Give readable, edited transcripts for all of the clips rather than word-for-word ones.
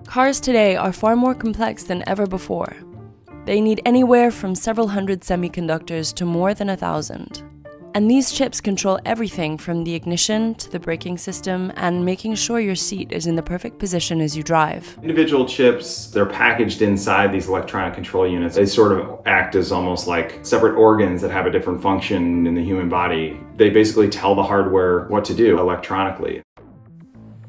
Cars today are far more complex than ever before. They need anywhere from several hundred semiconductors to more than 1,000. And these chips control everything from the ignition to the braking system and making sure your seat is in the perfect position as you drive. Individual chips, they're packaged inside these electronic control units. They sort of act as almost like separate organs that have a different function in the human body. They basically tell the hardware what to do electronically.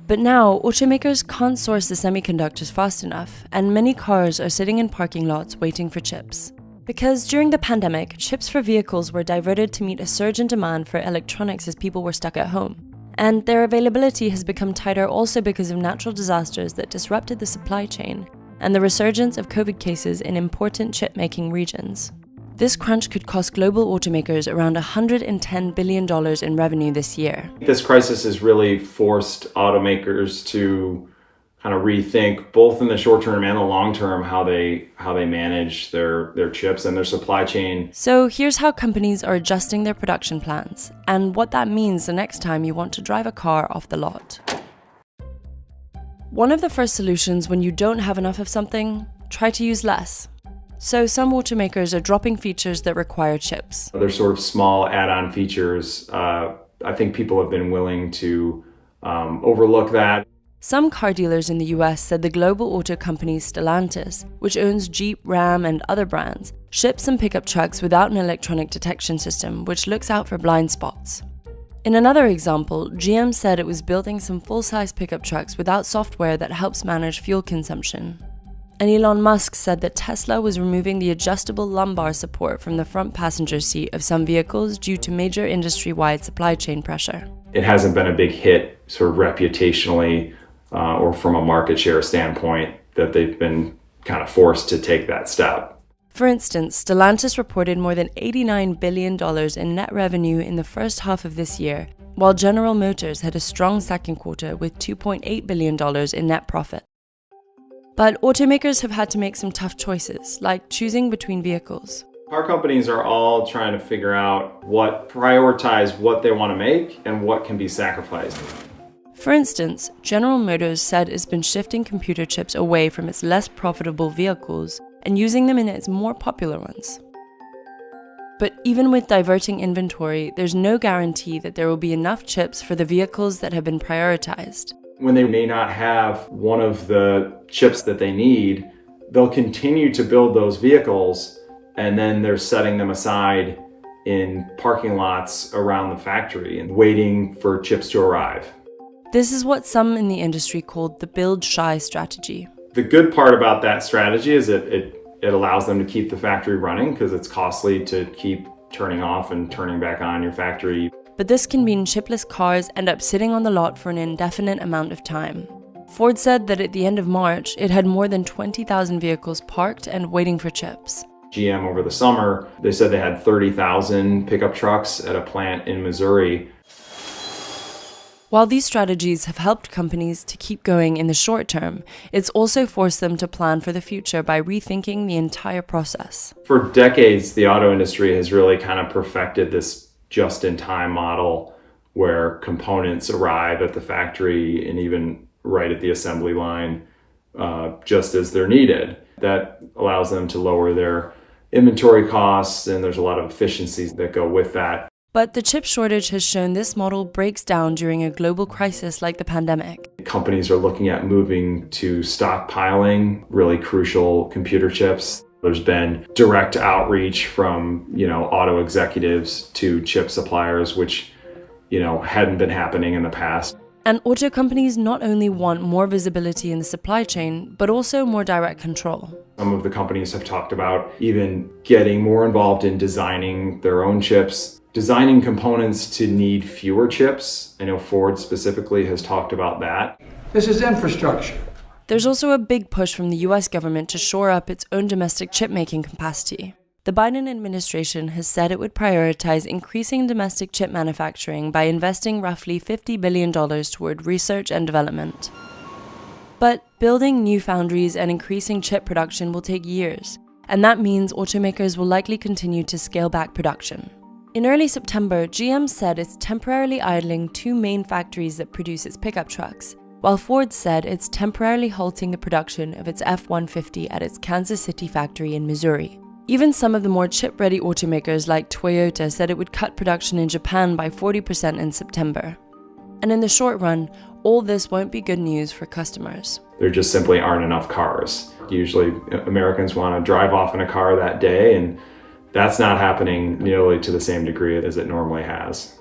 But now, automakers can't source the semiconductors fast enough, and many cars are sitting in parking lots waiting for chips. Because during the pandemic, chips for vehicles were diverted to meet a surge in demand for electronics as people were stuck at home. And their availability has become tighter also because of natural disasters that disrupted the supply chain and the resurgence of COVID cases in important chip-making regions. This crunch could cost global automakers around $110 billion in revenue this year. This crisis has really forced automakers to kind of rethink, both in the short term and the long term, how they manage their chips and their supply chain. So here's how companies are adjusting their production plans and what that means the next time you want to drive a car off the lot. One of the first solutions when you don't have enough of something, try to use less. So some automakers are dropping features that require chips. They're sort of small add-on features. I think people have been willing to overlook that. Some car dealers in the US said the global auto company Stellantis, which owns Jeep, Ram, and other brands, ships some pickup trucks without an electronic detection system, which looks out for blind spots. In another example, GM said it was building some full-size pickup trucks without software that helps manage fuel consumption. And Elon Musk said that Tesla was removing the adjustable lumbar support from the front passenger seat of some vehicles due to major industry-wide supply chain pressure. It hasn't been a big hit sort of reputationally or from a market share standpoint that they've been kind of forced to take that step. For instance, Stellantis reported more than $89 billion in net revenue in the first half of this year, while General Motors had a strong second quarter with $2.8 billion in net profit. But automakers have had to make some tough choices, like choosing between vehicles. Car companies are all trying to figure out prioritize what they want to make and what can be sacrificed. For instance, General Motors said it's been shifting computer chips away from its less profitable vehicles and using them in its more popular ones. But even with diverting inventory, there's no guarantee that there will be enough chips for the vehicles that have been prioritized. When they may not have one of the chips that they need, they'll continue to build those vehicles, and then they're setting them aside in parking lots around the factory and waiting for chips to arrive. This is what some in the industry called the build shy strategy. The good part about that strategy is that it allows them to keep the factory running because it's costly to keep turning off and turning back on your factory. But this can mean chipless cars end up sitting on the lot for an indefinite amount of time. Ford said that at the end of March, it had more than 20,000 vehicles parked and waiting for chips. GM over the summer, they said they had 30,000 pickup trucks at a plant in Missouri. While these strategies have helped companies to keep going in the short term, it's also forced them to plan for the future by rethinking the entire process. For decades, the auto industry has really kind of perfected this just-in-time model where components arrive at the factory and even right at the assembly line just as they're needed. That allows them to lower their inventory costs, and there's a lot of efficiencies that go with that. But the chip shortage has shown this model breaks down during a global crisis like the pandemic. Companies are looking at moving to stockpiling really crucial computer chips. There's been direct outreach from, auto executives to chip suppliers, which, hadn't been happening in the past. And auto companies not only want more visibility in the supply chain, but also more direct control. Some of the companies have talked about even getting more involved in designing their own chips, designing components to need fewer chips. I know Ford specifically has talked about that. This is infrastructure. There's also a big push from the US government to shore up its own domestic chip-making capacity. The Biden administration has said it would prioritize increasing domestic chip manufacturing by investing roughly $50 billion toward research and development. But building new foundries and increasing chip production will take years, and that means automakers will likely continue to scale back production. In early September, GM said it's temporarily idling two main factories that produce its pickup trucks, while Ford said it's temporarily halting the production of its F-150 at its Kansas City factory in Missouri. Even some of the more chip-ready automakers like Toyota said it would cut production in Japan by 40% in September. And in the short run, all this won't be good news for customers. There just simply aren't enough cars. Usually Americans want to drive off in a car that day, and that's not happening nearly to the same degree as it normally has.